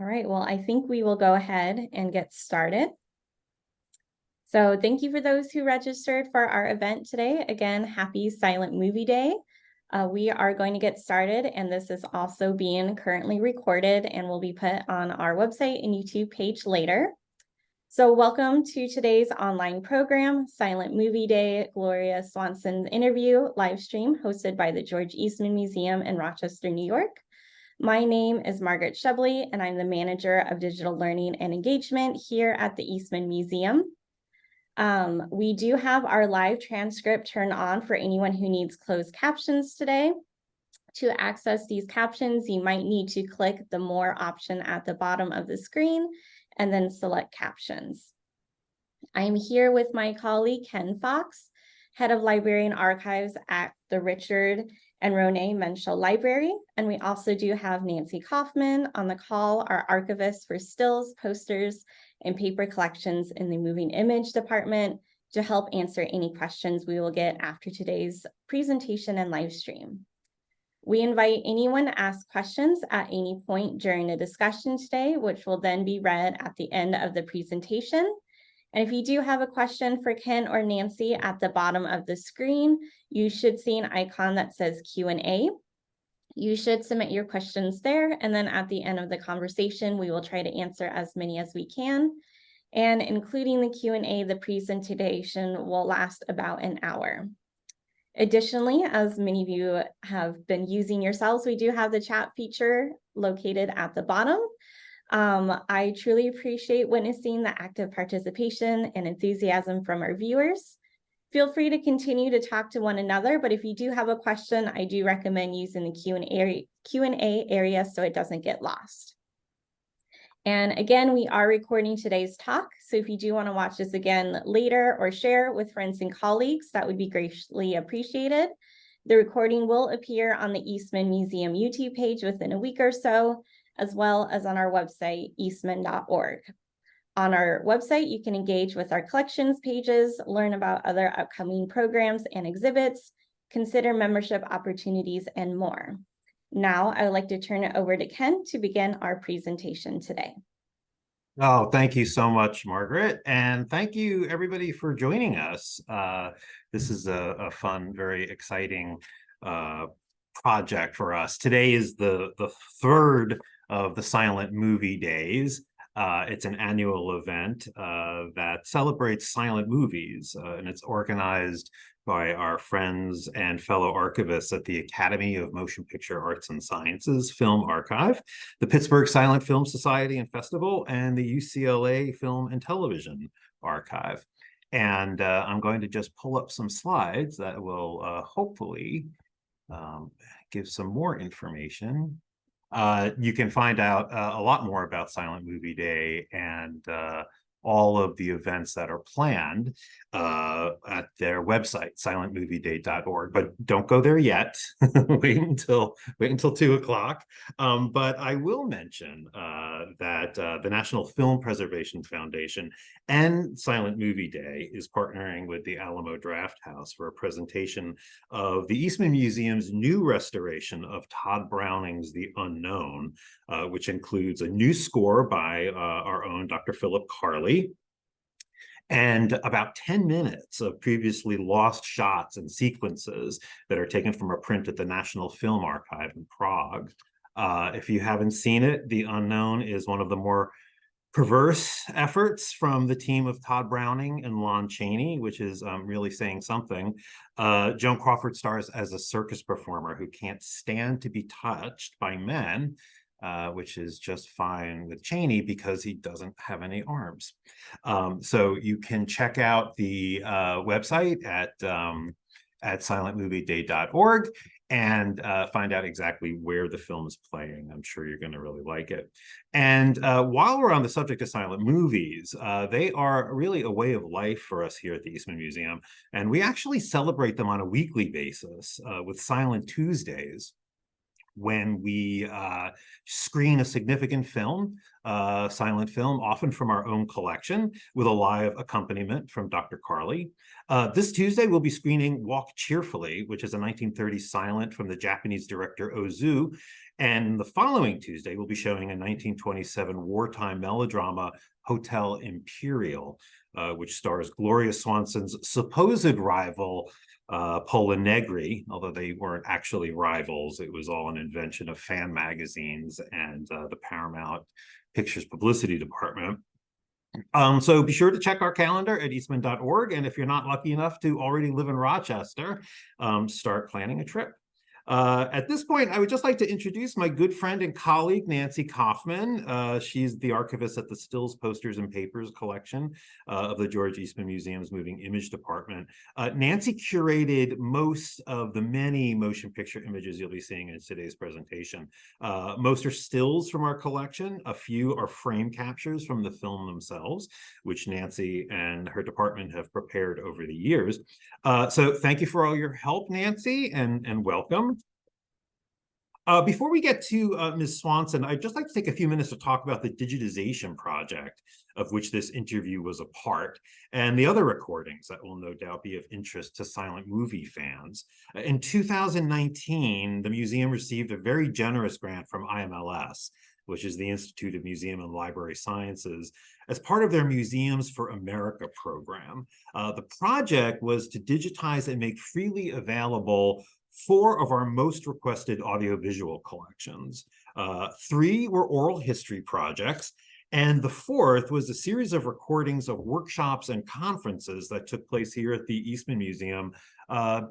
All right, well, I think we will go ahead and get started. So thank you for those who registered for our event today. Again, happy Silent Movie Day. We are going to get started, and this is also being currently recorded and will be put on our website and YouTube page later. So welcome to today's online program, Silent Movie Day, Gloria Swanson interview live stream hosted by the George Eastman Museum in Rochester, New York. My name is Margaret Shebley, and I'm the Manager of Digital Learning and Engagement here at the Eastman Museum. We do have our live transcript turned on for anyone who needs closed captions today. To access these captions, you might need to click the More option at the bottom of the screen and then select Captions. I'm here with my colleague, Ken Fox, Head of Librarian Archives at the Richard and Ronay Menschel Library. And we also do have Nancy Kauffman on the call, our archivist for stills, posters, and paper collections in the Moving Image Department, to help answer any questions we will get after today's presentation and live stream. We invite anyone to ask questions at any point during the discussion today, which will then be read at the end of the presentation. And if you do have a question for Ken or Nancy, at the bottom of the screen, you should see an icon that says Q&A. You should submit your questions there, and then at the end of the conversation, we will try to answer as many as we can. And including the Q&A, the presentation will last about an hour. Additionally, as many of you have been using yourselves, we do have the chat feature located at the bottom. I truly appreciate witnessing the active participation and enthusiasm from our viewers. Feel free to continue to talk to one another, but if you do have a question, I do recommend using the Q&A area so it doesn't get lost. And again, we are recording today's talk, so if you do want to watch this again later or share with friends and colleagues, that would be greatly appreciated. The recording will appear on the Eastman Museum YouTube page within a week or so, as well as on our website, eastman.org. On our website, you can engage with our collections pages, learn about other upcoming programs and exhibits, consider membership opportunities, and more. Now, I would like to turn it over to Ken to begin our presentation today. Oh, thank you so much, Margaret. And thank you, everybody, for joining us. This is a fun, very exciting project for us. Today is the third of the Silent Movie Days. It's an annual event that celebrates silent movies, and it's organized by our friends and fellow archivists at the Academy of Motion Picture Arts and Sciences Film Archive, the Pittsburgh Silent Film Society and Festival, and the UCLA Film and Television Archive. And I'm going to just pull up some slides that will hopefully give some more information. You can find out a lot more about Silent Movie Day and all of the events that are planned at their website, silentmovieday.org. But don't go there yet. wait until 2 o'clock. But I will mention that the National Film Preservation Foundation and Silent Movie Day is partnering with the Alamo Drafthouse for a presentation of the Eastman Museum's new restoration of Todd Browning's The Unknown, which includes a new score by our own Dr. Philip Carley, and about 10 minutes of previously lost shots and sequences that are taken from a print at the National Film Archive in Prague. If you haven't seen it, The Unknown is one of the more perverse efforts from the team of Todd Browning and Lon Chaney, which is really saying something. Joan Crawford stars as a circus performer who can't stand to be touched by men, which is just fine with Chaney because he doesn't have any arms. So you can check out the website at silentmovieday.org and find out exactly where the film is playing. I'm sure you're going to really like it. And while we're on the subject of silent movies, they are really a way of life for us here at the Eastman Museum. And we actually celebrate them on a weekly basis with Silent Tuesdays, when we screen a significant film silent film, often from our own collection, with a live accompaniment from Dr. Carly. This Tuesday, we'll be screening Walk Cheerfully, which is a 1930 silent from the Japanese director Ozu. And the following Tuesday, we'll be showing a 1927 wartime melodrama, Hotel Imperial, which stars Gloria Swanson's supposed rival, Pola Negri, although they weren't actually rivals. It was all an invention of fan magazines and the Paramount Pictures publicity department. So be sure to check our calendar at eastman.org. And if you're not lucky enough to already live in Rochester, start planning a trip. At this point, I would just like to introduce my good friend and colleague, Nancy Kauffman. She's the archivist at the Stills, Posters, and Papers collection of the George Eastman Museum's Moving Image Department. Nancy curated most of the many motion picture images you'll be seeing in today's presentation. Most are stills from our collection. A few are frame captures from the film themselves, which Nancy and her department have prepared over the years. So thank you for all your help, Nancy, and welcome. Before we get to Ms. Swanson, I'd just like to take a few minutes to talk about the digitization project of which this interview was a part, and the other recordings that will no doubt be of interest to silent movie fans. In 2019, the museum received a very generous grant from IMLS, which is the Institute of Museum and Library Sciences, as part of their Museums for America program. The project was to digitize and make freely available 4 of our most requested audiovisual collections. 3 were oral history projects, and the 4th was a series of recordings of workshops and conferences that took place here at the Eastman Museum,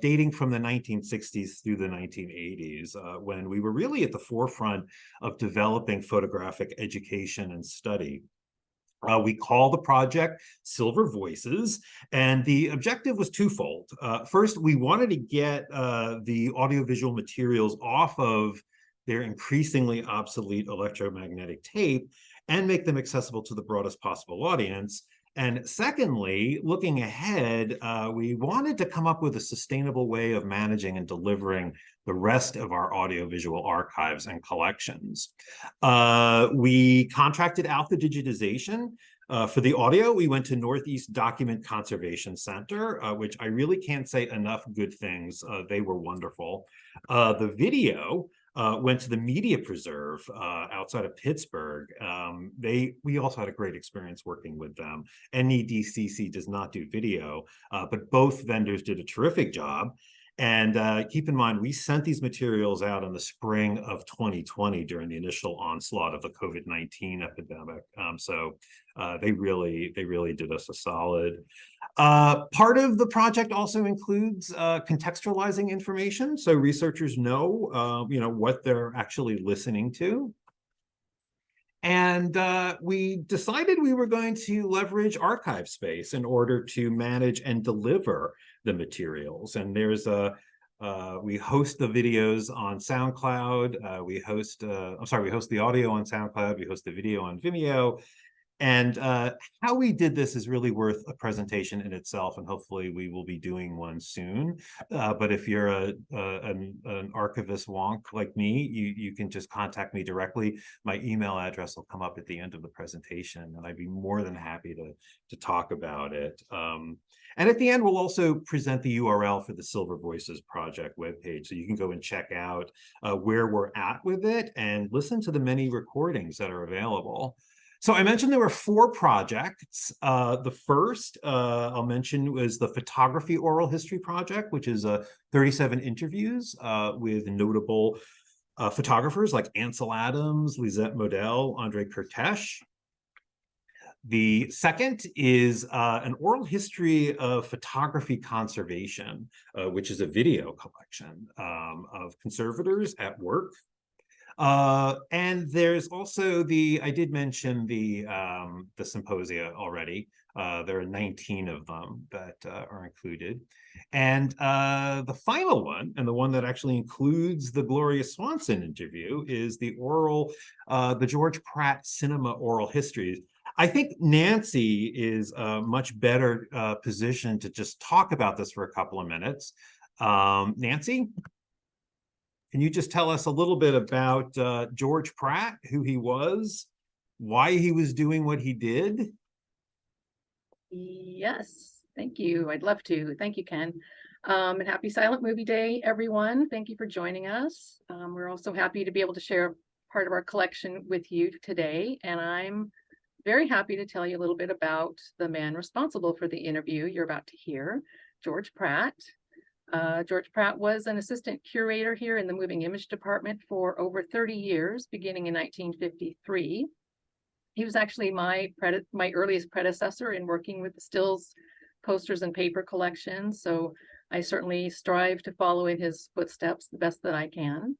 dating from the 1960s through the 1980s, when we were really at the forefront of developing photographic education and study. We call the project Silver Voices, and the objective was twofold. First, we wanted to get the audiovisual materials off of their increasingly obsolete electromagnetic tape and make them accessible to the broadest possible audience. And secondly, looking ahead, we wanted to come up with a sustainable way of managing and delivering the rest of our audiovisual archives and collections. We contracted out the digitization. For the audio, we went to Northeast Document Conservation Center, which I really can't say enough good things. They were wonderful. The video went to the Media Preserve outside of Pittsburgh. We also had a great experience working with them. NEDCC does not do video, but both vendors did a terrific job. And keep in mind, we sent these materials out in the spring of 2020 during the initial onslaught of the COVID-19 epidemic. So they really did us a solid. Part of the project also includes contextualizing information, so researchers know, what they're actually listening to. And we decided we were going to leverage archive space in order to manage and deliver the materials. And there's we host the videos on SoundCloud. We host the audio on SoundCloud. We host the video on Vimeo. And how we did this is really worth a presentation in itself, and hopefully we will be doing one soon. But if you're an archivist wonk like me, you can just contact me directly. My email address will come up at the end of the presentation, and I'd be more than happy to talk about it. And at the end, we'll also present the URL for the Silver Voices Project webpage, so you can go and check out where we're at with it and listen to the many recordings that are available. So I mentioned there were 4 projects. The first I'll mention was the Photography Oral History Project, which is 37 interviews with notable photographers like Ansel Adams, Lisette Modell, Andre Kertész. The second is an oral history of photography conservation, which is a video collection of conservators at work. And there's also I did mention the symposia already. There are 19 of them that are included. And the final one, and the one that actually includes the Gloria Swanson interview, is the George Pratt Cinema Oral Histories. I think Nancy is much better positioned to just talk about this for a couple of minutes. Nancy? Can you just tell us a little bit about George Pratt, who he was, why he was doing what he did? Yes, thank you. I'd love to. Thank you, Ken. And happy Silent Movie Day, everyone. Thank you for joining us. We're also happy to be able to share part of our collection with you today. And I'm very happy to tell you a little bit about the man responsible for the interview you're about to hear, George Pratt. George Pratt was an assistant curator here in the Moving Image Department for over 30 years, beginning in 1953. He was actually my earliest predecessor in working with the stills, posters, and paper collections. So I certainly strive to follow in his footsteps the best that I can.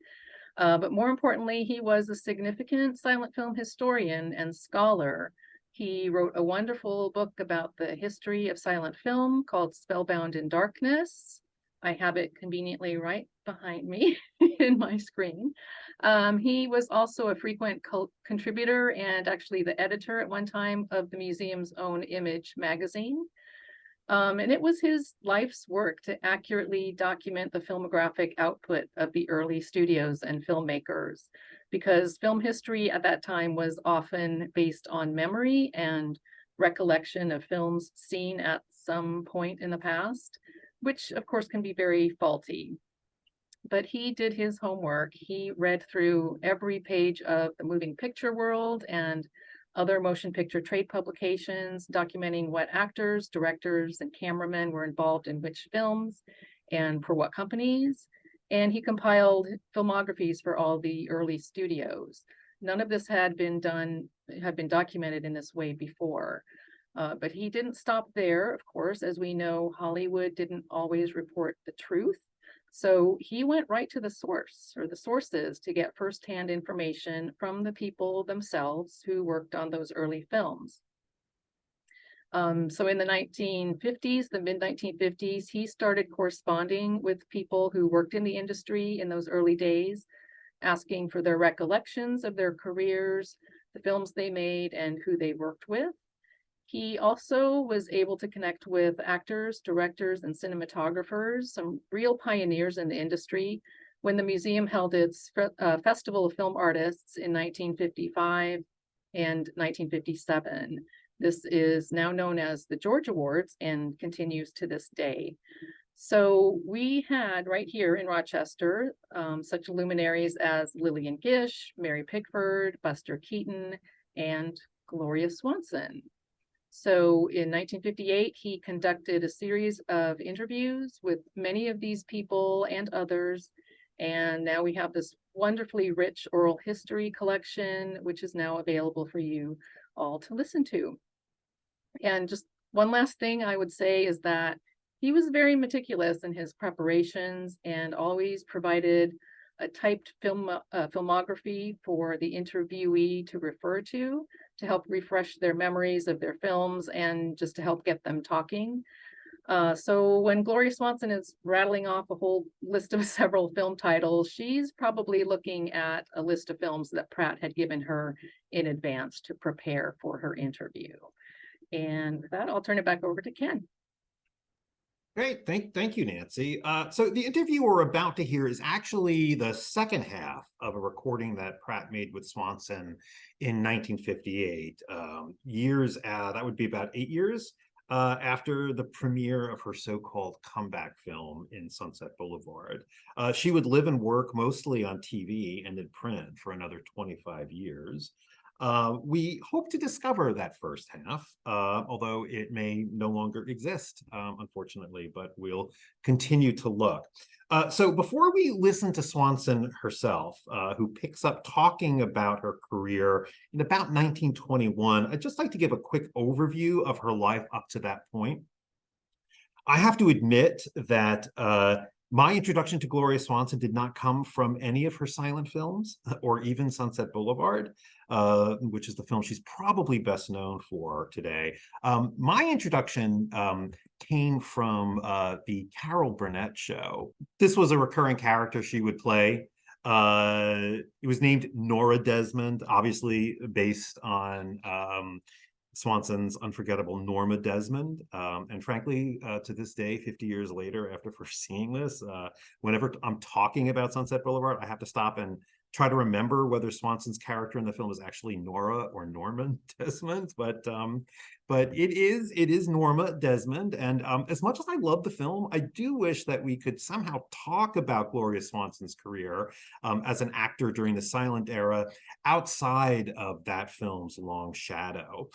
But more importantly, he was a significant silent film historian and scholar. He wrote a wonderful book about the history of silent film called Spellbound in Darkness. I have it conveniently right behind me in my screen. He was also a frequent contributor and actually the editor at one time of the museum's own Image magazine. And it was his life's work to accurately document the filmographic output of the early studios and filmmakers, because film history at that time was often based on memory and recollection of films seen at some point in the past, which of course can be very faulty. But he did his homework. He read through every page of the moving picture world and other motion picture trade publications, documenting what actors, directors, and cameramen were involved in which films and for what companies. And he compiled filmographies for all the early studios. None of this had been documented in this way before. But he didn't stop there, of course. As we know, Hollywood didn't always report the truth. So he went right to the source or the sources to get firsthand information from the people themselves who worked on those early films. So in the 1950s, the mid-1950s, he started corresponding with people who worked in the industry in those early days, asking for their recollections of their careers, the films they made, and who they worked with. He also was able to connect with actors, directors, and cinematographers, some real pioneers in the industry, when the museum held its Festival of Film Artists in 1955 and 1957. This is now known as the George Awards and continues to this day. So we had right here in Rochester such luminaries as Lillian Gish, Mary Pickford, Buster Keaton, and Gloria Swanson. So in 1958, he conducted a series of interviews with many of these people and others. And now we have this wonderfully rich oral history collection, which is now available for you all to listen to. And just one last thing I would say is that he was very meticulous in his preparations and always provided a typed filmography for the interviewee to refer to help refresh their memories of their films and just to help get them talking. So when Gloria Swanson is rattling off a whole list of several film titles, she's probably looking at a list of films that Pratt had given her in advance to prepare for her interview. And with that, I'll turn it back over to Ken. Great, thank you, Nancy. So the interview we're about to hear is actually the second half of a recording that Pratt made with Swanson in 1958. That would be about 8 years after the premiere of her so-called comeback film in Sunset Boulevard. She would live and work mostly on TV and in print for another 25 years. We hope to discover that first half, although it may no longer exist, unfortunately, but we'll continue to look. So before we listen to Swanson herself, who picks up talking about her career in about 1921, I'd just like to give a quick overview of her life up to that point. I have to admit that my introduction to Gloria Swanson did not come from any of her silent films or even Sunset Boulevard, which is the film she's probably best known for today. My introduction came from the Carol Burnett show. This was a recurring character she would play. It was named Nora Desmond, obviously based on Swanson's unforgettable Norma Desmond. And frankly, to this day, 50 years later, after first seeing this, whenever I'm talking about Sunset Boulevard, I have to stop and try to remember whether Swanson's character in the film is actually Nora or Norma Desmond, but it is Norma Desmond. And as much as I love the film, I do wish that we could somehow talk about Gloria Swanson's career as an actor during the silent era outside of that film's long shadow.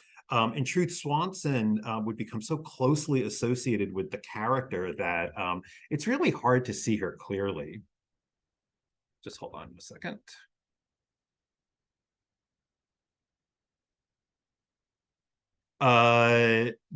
In truth, Swanson would become so closely associated with the character that it's really hard to see her clearly. Just hold on a second.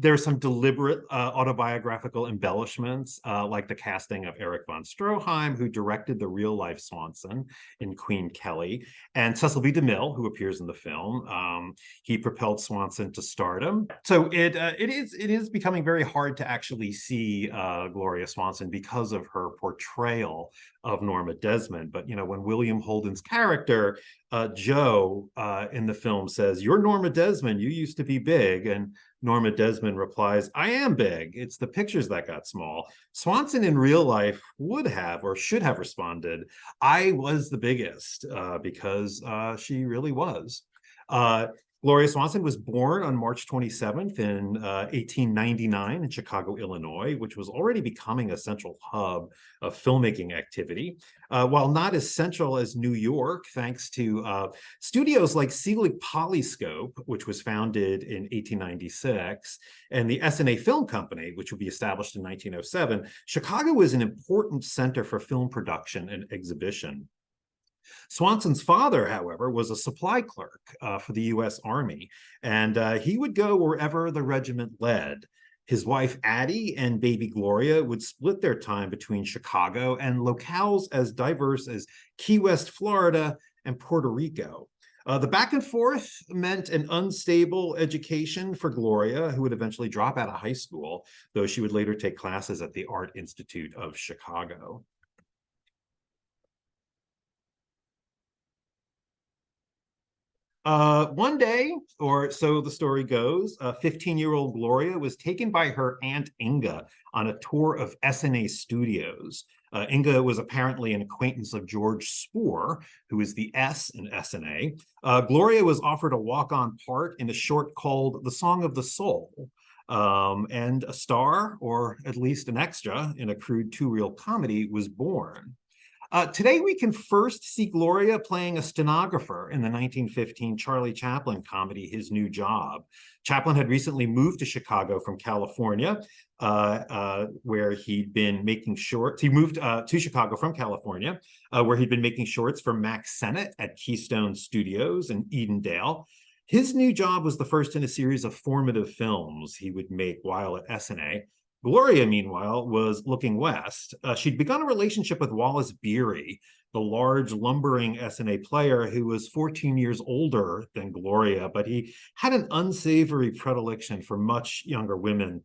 There are some deliberate autobiographical embellishments, like the casting of Erich von Stroheim, who directed the real-life Swanson in Queen Kelly, and Cecil B. DeMille, who appears in the film. He propelled Swanson to stardom. So it is becoming very hard to actually see Gloria Swanson because of her portrayal of Norma Desmond. But when William Holden's character Joe in the film says, "You're Norma Desmond, you used to be big," and Norma Desmond replies, "I am big, it's the pictures that got small." Swanson in real life would have or should have responded, "I was the biggest," because she really was. Gloria Swanson was born on March 27th in 1899 in Chicago, Illinois, which was already becoming a central hub of filmmaking activity. While not as central as New York, thanks to studios like Selig Polyscope, which was founded in 1896, and the S&A Film Company, which would be established in 1907, Chicago was an important center for film production and exhibition. Swanson's father, however, was a supply clerk for the U.S. Army, and he would go wherever the regiment led. His wife, Addie, and baby Gloria would split their time between Chicago and locales as diverse as Key West, Florida, and Puerto Rico. The back and forth meant an unstable education for Gloria, who would eventually drop out of high school, though she would later take classes at the Art Institute of Chicago. One day, or so the story goes, 15-year-old Gloria was taken by her Aunt Inga on a tour of S&A studios. Inga was apparently an acquaintance of George Spoor, who is the S in S&A. Gloria was offered a walk-on part in a short called The Song of the Soul, and a star, or at least an extra, in a crude two-reel comedy was born. Today, we can first see Gloria playing a stenographer in the 1915 Charlie Chaplin comedy, His New Job. Chaplin had recently moved to Chicago from California, where he'd been making shorts. He moved to Chicago from California, where he'd been making shorts for Max Sennett at Keystone Studios in Edendale. His New Job was the first in a series of formative films he would make while at S&A. Gloria, meanwhile, was looking west. She'd begun a relationship with Wallace Beery, the large lumbering S&A player who was 14 years older than Gloria, but he had an unsavory predilection for much younger women.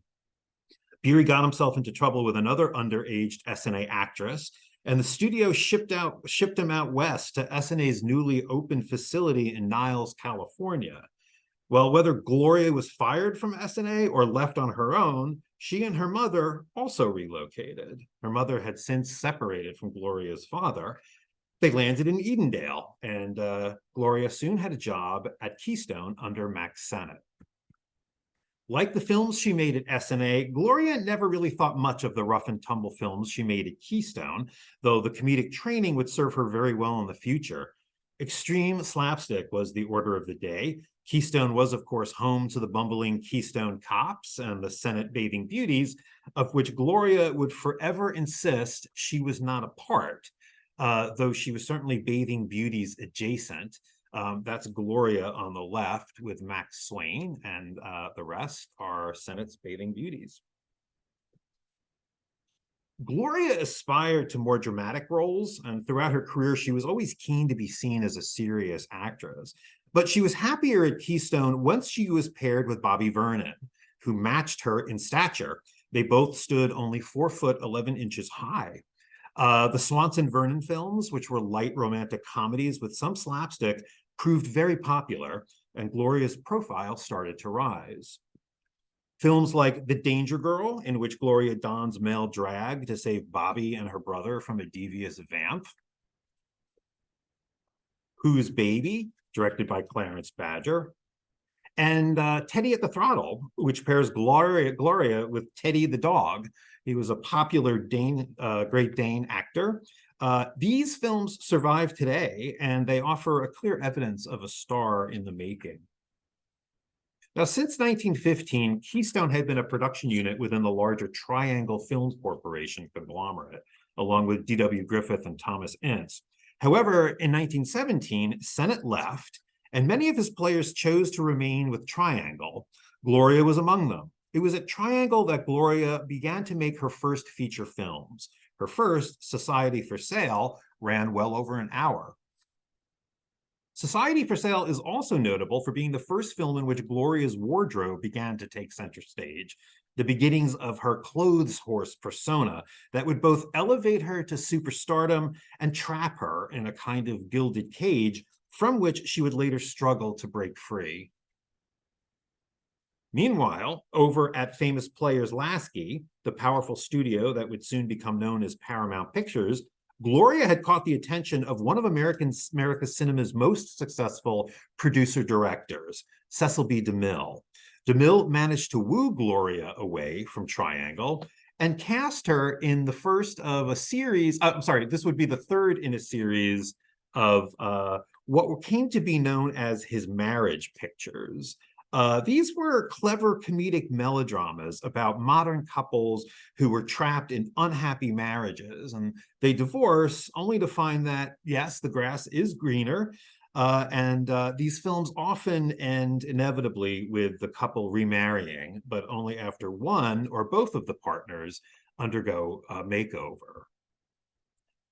Beery got himself into trouble with another underaged S&A actress, and the studio shipped him out west to S&A's newly opened facility in Niles, California. Well, whether Gloria was fired from S&A or left on her own, she and her mother also relocated. Her mother had since separated from Gloria's father. They landed in Edendale, and Gloria soon had a job at Keystone under Max Sennett. Like the films she made at S&A, Gloria never really thought much of the rough and tumble films she made at Keystone, though the comedic training would serve her very well in the future. Extreme slapstick was the order of the day. Keystone was, of course, home to the bumbling Keystone Cops and the Sennett Bathing Beauties, of which Gloria would forever insist she was not a part, though she was certainly Bathing Beauties adjacent. That's Gloria on the left with Max Swain, and the rest are Sennett's Bathing Beauties. Gloria aspired to more dramatic roles, and throughout her career, she was always keen to be seen as a serious actress. But she was happier at Keystone once she was paired with Bobby Vernon, who matched her in stature. They both stood only 4 foot 11 inches high. The Swanson-Vernon films, which were light romantic comedies with some slapstick, proved very popular, and Gloria's profile started to rise. Films like The Danger Girl, in which Gloria dons male drag to save Bobby and her brother from a devious vamp. Whose Baby, directed by Clarence Badger, and Teddy at the Throttle, which pairs Gloria with Teddy the dog. He was a popular Great Dane actor. These films survive today, and they offer a clear evidence of a star in the making. Now, since 1915, Keystone had been a production unit within the larger Triangle Film Corporation conglomerate, along with D.W. Griffith and Thomas Ince. However, in 1917, Sennett left, and many of his players chose to remain with Triangle. Gloria was among them. It was at Triangle that Gloria began to make her first feature films. Her first, Society for Sale, ran well over an hour. Society for Sale is also notable for being the first film in which Gloria's wardrobe began to take center stage, the beginnings of her clothes horse persona that would both elevate her to superstardom and trap her in a kind of gilded cage from which she would later struggle to break free. Meanwhile, over at Famous Players Lasky, the powerful studio that would soon become known as Paramount Pictures, Gloria had caught the attention of one of America's cinema's most successful producer-directors, Cecil B. DeMille. DeMille managed to woo Gloria away from Triangle and cast her in the first of a series, this would be the third in a series of what came to be known as his marriage pictures. These were clever comedic melodramas about modern couples who were trapped in unhappy marriages, and they divorce only to find that, yes, the grass is greener, and these films often end inevitably with the couple remarrying, but only after one or both of the partners undergo a makeover.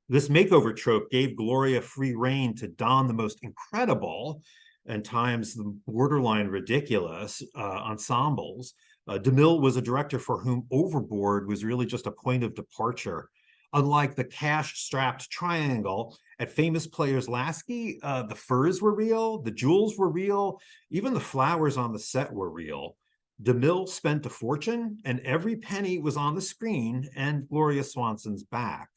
This makeover trope gave Gloria free rein to don the most incredible and times the borderline ridiculous ensembles. DeMille was a director for whom Overboard was really just a point of departure. Unlike the cash-strapped Triangle, at Famous Players Lasky, the furs were real, the jewels were real, even the flowers on the set were real. DeMille spent a fortune, and every penny was on the screen and Gloria Swanson's back.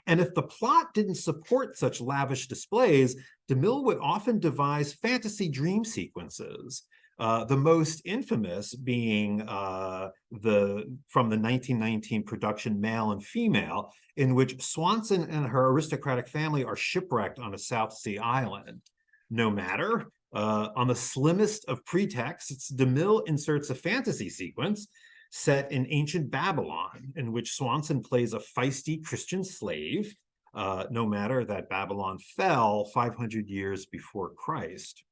And if the plot didn't support such lavish displays, DeMille would often devise fantasy dream sequences, the most infamous being from the 1919 production Male and Female, in which Swanson and her aristocratic family are shipwrecked on a South Sea island. No matter, on the slimmest of pretexts, DeMille inserts a fantasy sequence set in ancient Babylon, in which Swanson plays a feisty Christian slave, no matter that Babylon fell 500 years before Christ.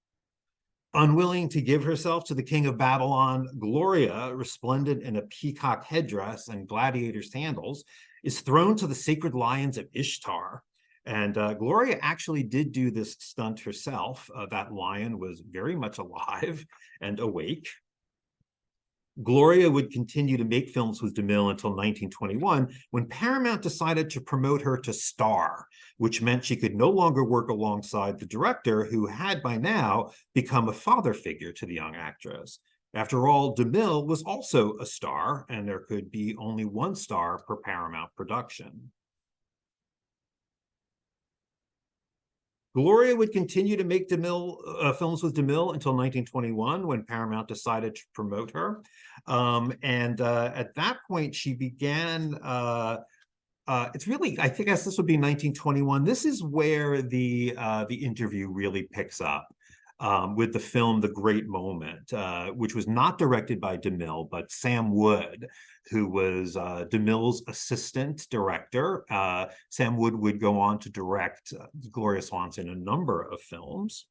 Unwilling to give herself to the king of Babylon, Gloria, resplendent in a peacock headdress and gladiator sandals, is thrown to the sacred lions of Ishtar. And Gloria actually did do this stunt herself. That lion was very much alive and awake. Gloria would continue to make films with DeMille until 1921, when Paramount decided to promote her to star, which meant she could no longer work alongside the director, who had by now become a father figure to the young actress. After all, DeMille was also a star, and there could be only one star per Paramount production. Gloria would continue to make films with DeMille until 1921, when Paramount decided to promote her. At that point, she began, it's really, I guess this would be 1921. This is where the interview really picks up. With the film The Great Moment, which was not directed by DeMille, but Sam Wood, who was DeMille's assistant director. Sam Wood would go on to direct Gloria Swanson in a number of films.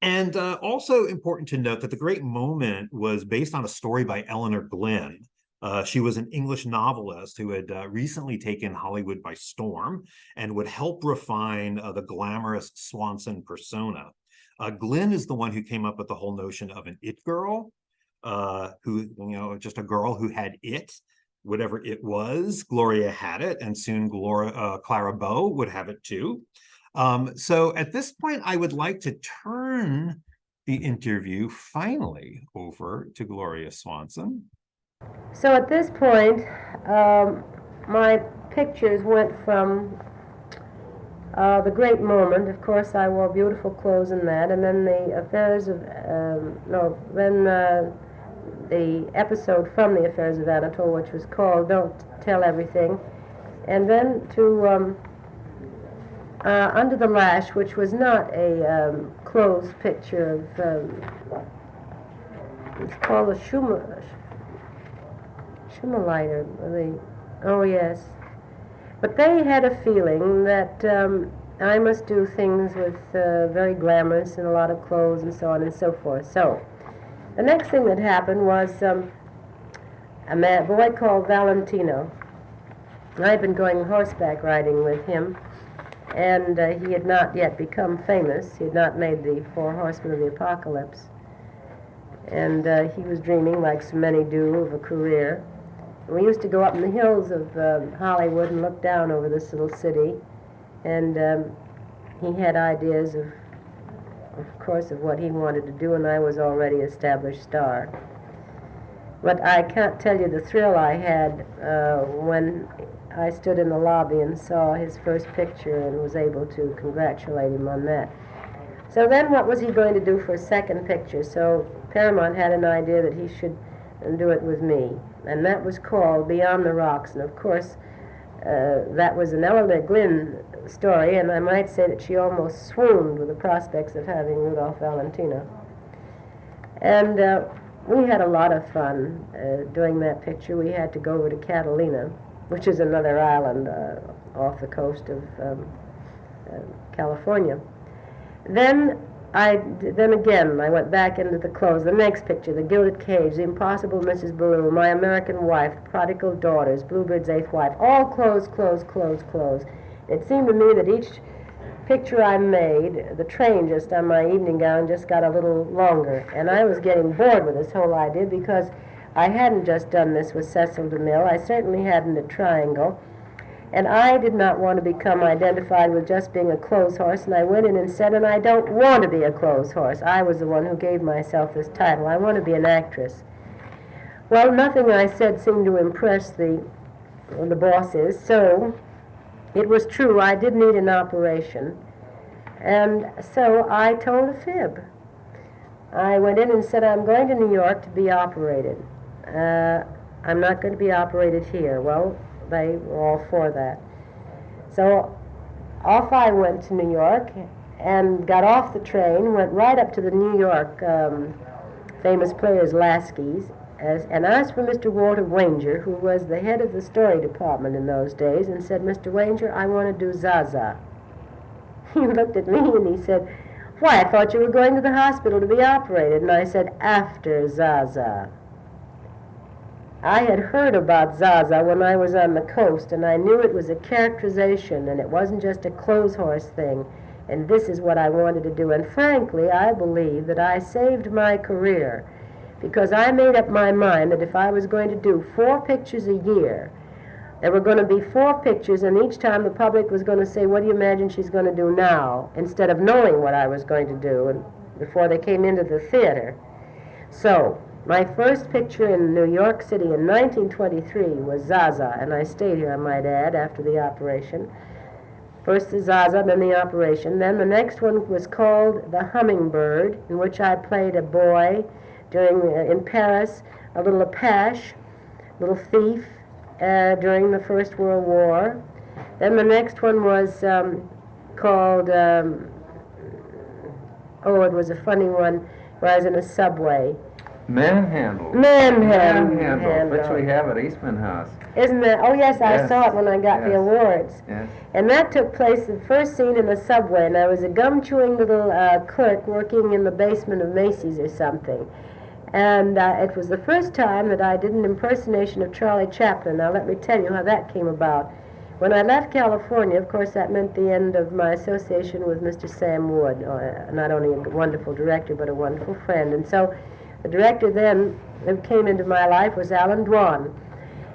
And also important to note that The Great Moment was based on a story by Eleanor Glynn. She was an English novelist who had recently taken Hollywood by storm and would help refine the glamorous Swanson persona. Glynn is the one who came up with the whole notion of an it girl, just a girl who had it, whatever it was. Gloria had it, and soon Clara Bow would have it too. So at this point, I would like to turn the interview finally over to Gloria Swanson. So at this point, my pictures went from The great moment, of course, I wore beautiful clothes in that, and then the affairs of, the episode from the Affairs of Anatole, which was called Don't Tell Everything, and then to Under the Lash, which was not a clothes picture of, it's called a Schumalighter, oh yes. But they had a feeling that I must do things with very glamorous and a lot of clothes and so on and so forth. So the next thing that happened was a boy called Valentino. I'd been going horseback riding with him, and he had not yet become famous. He had not made the Four Horsemen of the Apocalypse. And he was dreaming, like so many do, of a career. We used to go up in the hills of Hollywood and look down over this little city, and he had ideas of course, of what he wanted to do, and I was already an established star. But I can't tell you the thrill I had when I stood in the lobby and saw his first picture and was able to congratulate him on that. So then what was he going to do for a second picture? So Paramount had an idea that he should do it with me, and that was called Beyond the Rocks. And of course that was an Eleanor Glynn story, and I might say that she almost swooned with the prospects of having Rudolph Valentino. And we had a lot of fun doing that picture. We had to go over to Catalina, which is another island off the coast of California. Then again, I went back into the clothes. The next picture, The Gilded Cage, The Impossible Mrs. Ballou, My American Wife, Prodigal Daughters, Bluebird's Eighth Wife, all clothes, clothes, clothes, clothes. It seemed to me that each picture I made, the train just on my evening gown just got a little longer, and I was getting bored with this whole idea because I hadn't just done this with Cecil DeMille. I certainly hadn't at Triangle. And I did not want to become identified with just being a clothes horse, and I went in and said, and I don't want to be a clothes horse. I was the one who gave myself this title. I want to be an actress. Well, nothing I said seemed to impress the bosses, so it was true. I did need an operation, and so I told a fib. I went in and said, I'm going to New York to be operated. I'm not going to be operated here. Well, they were all for that. So off I went to New York and got off the train, went right up to the New York famous Players Lasky's, and asked for Mr. Walter Wanger, who was the head of the story department in those days, and said, Mr. Wanger, I want to do Zaza. He looked at me and he said, why, I thought you were going to the hospital to be operated. And I said, after Zaza. I had heard about Zaza when I was on the coast, and I knew it was a characterization, and it wasn't just a clothes horse thing, and this is what I wanted to do. And frankly, I believe that I saved my career, because I made up my mind that if I was going to do 4 pictures a year, there were going to be 4 pictures, and each time the public was going to say, what do you imagine she's going to do now, instead of knowing what I was going to do and before they came into the theater. So my first picture in New York City in 1923 was Zaza, and I stayed here, I might add, after the operation. First the Zaza, then the operation. Then the next one was called The Hummingbird, in which I played a boy in Paris, a little Apache, little thief, during the First World War. Then the next one was called, it was a funny one, where I was in a subway. Manhandle, which we have at Eastman House. Isn't that? Oh yes, I Yes. saw it when I got the Yes. awards. Yes. And that took place, the first scene in the subway, and I was a gum-chewing little clerk working in the basement of Macy's or something. And it was the first time that I did an impersonation of Charlie Chaplin. Now let me tell you how that came about. When I left California, of course, that meant the end of my association with Mr. Sam Wood, not only a wonderful director, but a wonderful friend. And so the director then who came into my life was Alan Dwan.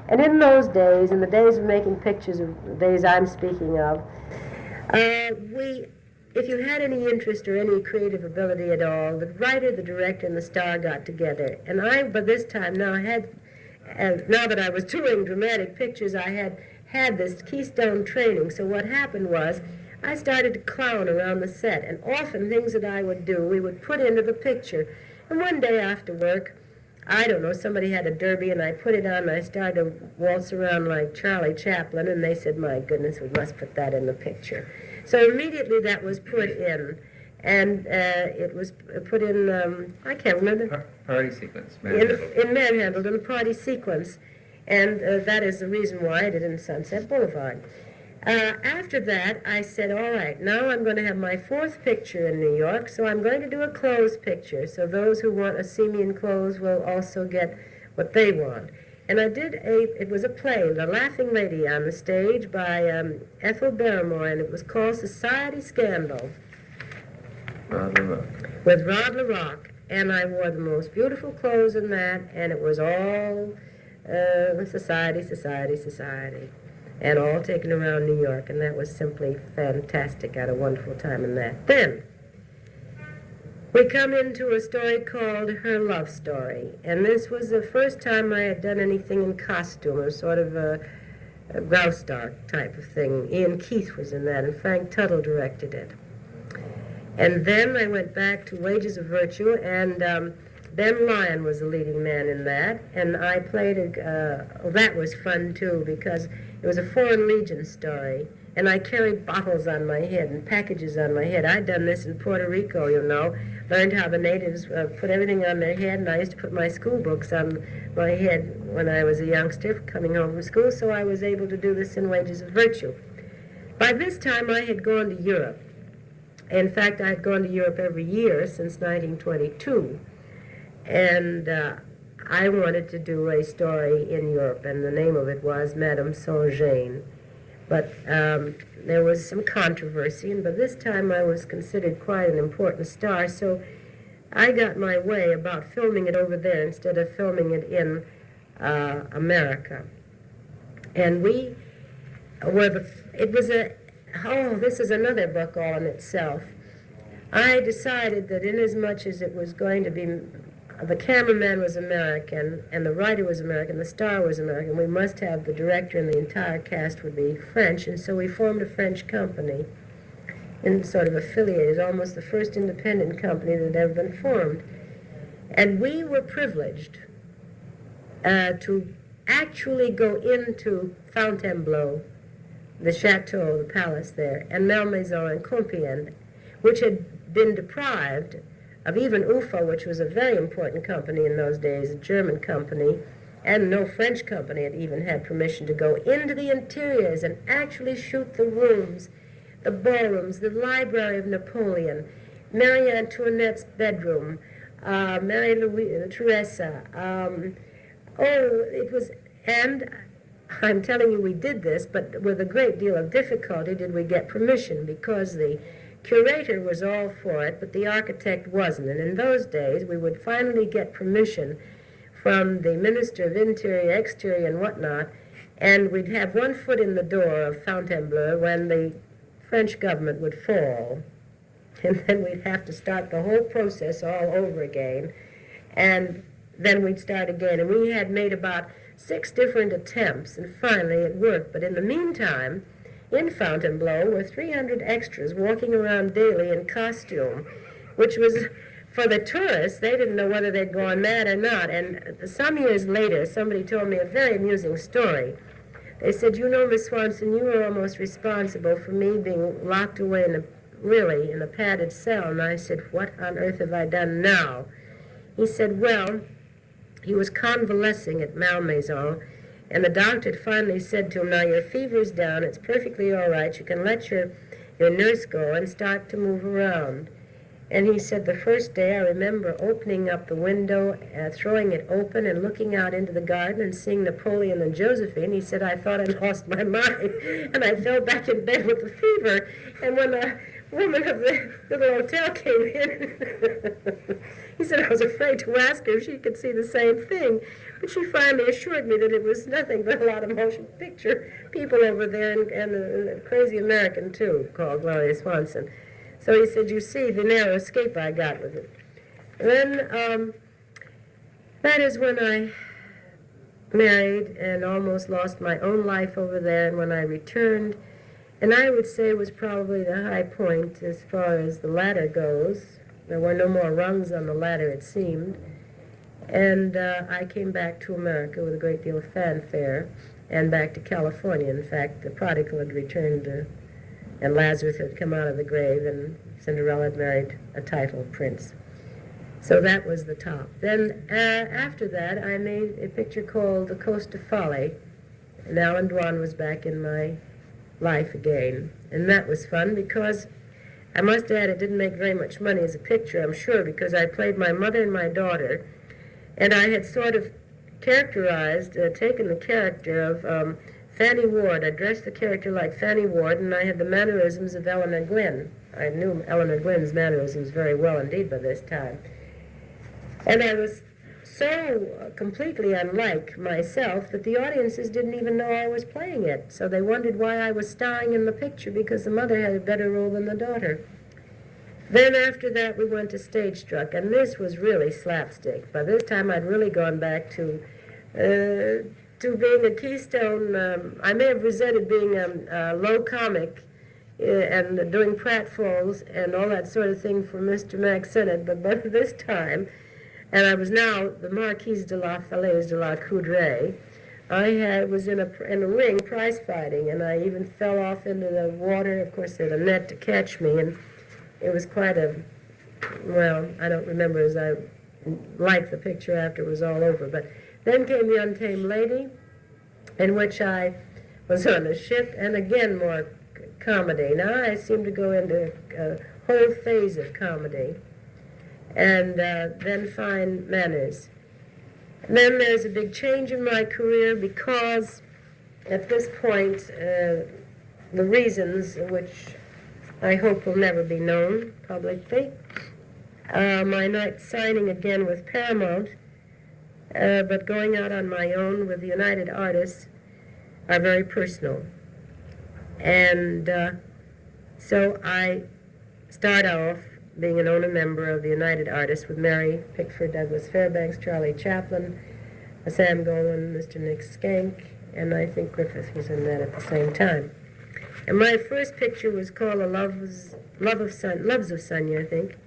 And in those days, in the days of making pictures, the days I'm speaking of, if you had any interest or any creative ability at all, the writer, the director, and the star got together. And I, by this time, now that I was doing dramatic pictures, I had this Keystone training. So what happened was, I started to clown around the set, and often things that I would do, we would put into the picture. And one day after work, I don't know, somebody had a derby, and I put it on, and I started to waltz around like Charlie Chaplin, and they said, my goodness, we must put that in the picture. So immediately that was put in, and it was put in, I can't remember. Party sequence, manhandled. In Manhandled, in the party sequence. And that is the reason why I did it in Sunset Boulevard. After that, I said, all right, now I'm going to have my 4th picture in New York, so I'm going to do a clothes picture, so those who want to see me in clothes will also get what they want. And I did it was a play, The Laughing Lady, on the stage by Ethel Barrymore, and it was called Society Scandal. Rod LaRock. With Rod LaRock. And I wore the most beautiful clothes in that, and it was all society, society, society. And all taken around New York, and that was simply fantastic. I had a wonderful time in that. Then, we come into a story called Her Love Story, and this was the first time I had done anything in costume, or sort of a Graustark type of thing. Ian Keith was in that, and Frank Tuttle directed it. And then I went back to Wages of Virtue, and Ben Lyon was the leading man in that, and I played that was fun too, because it was a Foreign Legion story, and I carried bottles on my head and packages on my head. I'd done this in Puerto Rico, you know, learned how the natives put everything on their head, and I used to put my school books on my head when I was a youngster coming home from school, so I was able to do this in Wages of Virtue. By this time, I had gone to Europe. In fact, I had gone to Europe every year since 1922, and I wanted to do a story in Europe, and the name of it was Madame Saint-Jean. But there was some controversy, and by this time I was considered quite an important star, so I got my way about filming it over there instead of filming it in America. And we were this is another book all in itself. I decided that inasmuch as it was going to be, the cameraman was American, and the writer was American, the star was American, we must have the director and the entire cast would be French, and so we formed a French company, and sort of affiliated, almost the first independent company that had ever been formed. And we were privileged to actually go into Fontainebleau, the chateau, the palace there, and Malmaison and Compiègne, which had been deprived of even UFA, which was a very important company in those days, a German company, and no French company had even had permission to go into the interiors and actually shoot the rooms, the ballrooms, the library of Napoleon, Marie Antoinette's bedroom, Marie Louise, Teresa. It was, and I'm telling you we did this, but with a great deal of difficulty did we get permission, because the curator was all for it, but the architect wasn't. And in those days, we would finally get permission from the Minister of Interior, Exterior, and whatnot, and we'd have one foot in the door of Fontainebleau when the French government would fall. And then we'd have to start the whole process all over again, and then we'd start again. And we had made about 6 different attempts, and finally it worked. But in the meantime, in Fontainebleau were 300 extras walking around daily in costume, which was, for the tourists, they didn't know whether they'd gone mad or not. And some years later, somebody told me a very amusing story. They said, you know, Miss Swanson, you were almost responsible for me being locked away in a padded cell. And I said, what on earth have I done now? He said, well, he was convalescing at Malmaison, and the doctor had finally said to him, now your fever's down, it's perfectly all right, you can let your nurse go and start to move around. And he said the first day I remember opening up the window, throwing it open and looking out into the garden and seeing Napoleon and Josephine. He said I thought I'd lost my mind, and I fell back in bed with the fever. And when the woman of the little hotel came in, he said I was afraid to ask her if she could see the same thing. But she finally assured me that it was nothing but a lot of motion picture people over there, and a crazy American, too, called Gloria Swanson. So he said, you see, the narrow escape I got with it. Then, that is when I married and almost lost my own life over there, and when I returned, And I would say it was probably the high point as far as the ladder goes. There were no more rungs on the ladder, it seemed. And I came back to America with a great deal of fanfare, and back to California. In fact, the prodigal had returned, and Lazarus had come out of the grave, and Cinderella had married a title prince. So that was the top. Then after that, I made a picture called The Coast of Folly, and Alan Dwan was back in my life again. And that was fun because I must add it didn't make very much money as a picture, I'm sure, because I played my mother and my daughter, and I had sort of characterized, taken the character of Fanny Ward. I dressed the character like Fanny Ward, and I had the mannerisms of Eleanor Gwynn. I knew Eleanor Gwynn's mannerisms very well indeed by this time. And I was so completely unlike myself that the audiences didn't even know I was playing it. So they wondered why I was starring in the picture, because the mother had a better role than the daughter. Then after that we went to Stage Struck, and this was really slapstick. By this time I'd really gone back to being a keystone. I may have resented being a low comic and doing pratfalls and all that sort of thing for Mr. Max Sennett, but by this time, and I was now the Marquise de la Falaise de la Coudray, I was in a ring prize fighting, and I even fell off into the water. Of course, they had a net to catch me, and it was quite well, I don't remember as I liked the picture after it was all over. But then came The Untamed Lady, in which I was on a ship, and again more comedy. Now I seem to go into a whole phase of comedy, and then fine manners. And then there's a big change in my career because at this point, the reasons which I hope will never be known publicly, my not signing again with Paramount, but going out on my own with the United Artists, are very personal. And so I start off being an owner member of the United Artists with Mary Pickford, Douglas Fairbanks, Charlie Chaplin, Sam Golan, Mr. Nick Skank, and I think Griffith was in that at the same time. And my first picture was called Loves of Sonia, I think,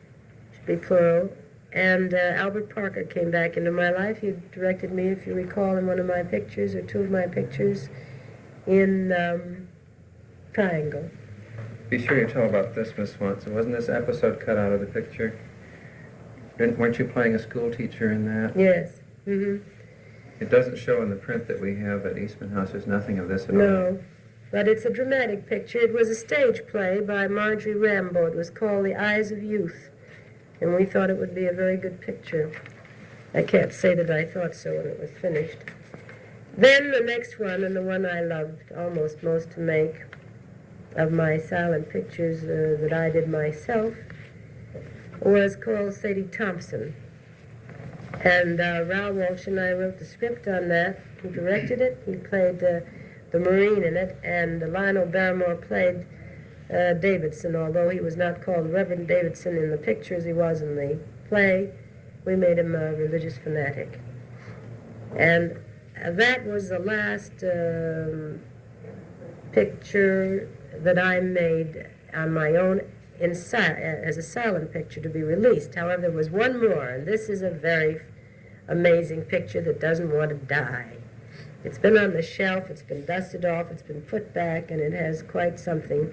should be plural. And Albert Parker came back into my life. He directed me, if you recall, in one of my pictures, or two of my pictures, in Triangle. Be sure you tell about this, Miss Swanson. Wasn't this episode cut out of the picture? Weren't you playing a school teacher in that? Yes. Mm-hmm. It doesn't show in the print that we have at Eastman House. There's nothing of this at all. No, but it's a dramatic picture. It was a stage play by Marjorie Rambeau. It was called The Eyes of Youth, and we thought it would be a very good picture. I can't say that I thought so when it was finished. Then the next one, and the one I loved almost most to make, of my silent pictures that I did myself, was called Sadie Thompson. And Raoul Walsh and I wrote the script on that. He directed it. He played the Marine in it, and Lionel Barrymore played Davidson. Although he was not called Reverend Davidson in the pictures, he was in the play. We made him a religious fanatic. And that was the last picture that I made on my own as a silent picture to be released. However, there was one more, and this is a very amazing picture that doesn't want to die. It's been on the shelf, it's been dusted off, it's been put back, and it has quite something.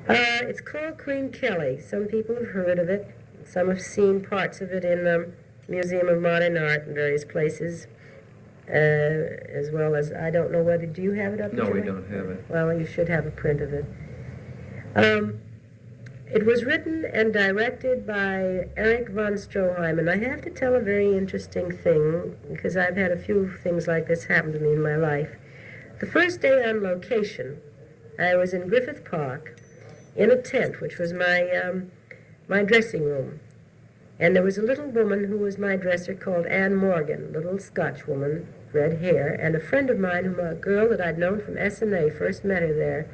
It's called Queen Kelly. Some people have heard of it. Some have seen parts of it in the Museum of Modern Art in various places. As well as, I don't know whether, do you have it up there? No, we don't have it. Well, you should have a print of it. It was written and directed by Erich von Stroheim, and I have to tell a very interesting thing, because I've had a few things like this happen to me in my life. The first day on location, I was in Griffith Park in a tent, which was my dressing room. And there was a little woman who was my dresser called Anne Morgan, little Scotch woman, red hair, and a friend of mine, a girl that I'd known from S&A, first met her there.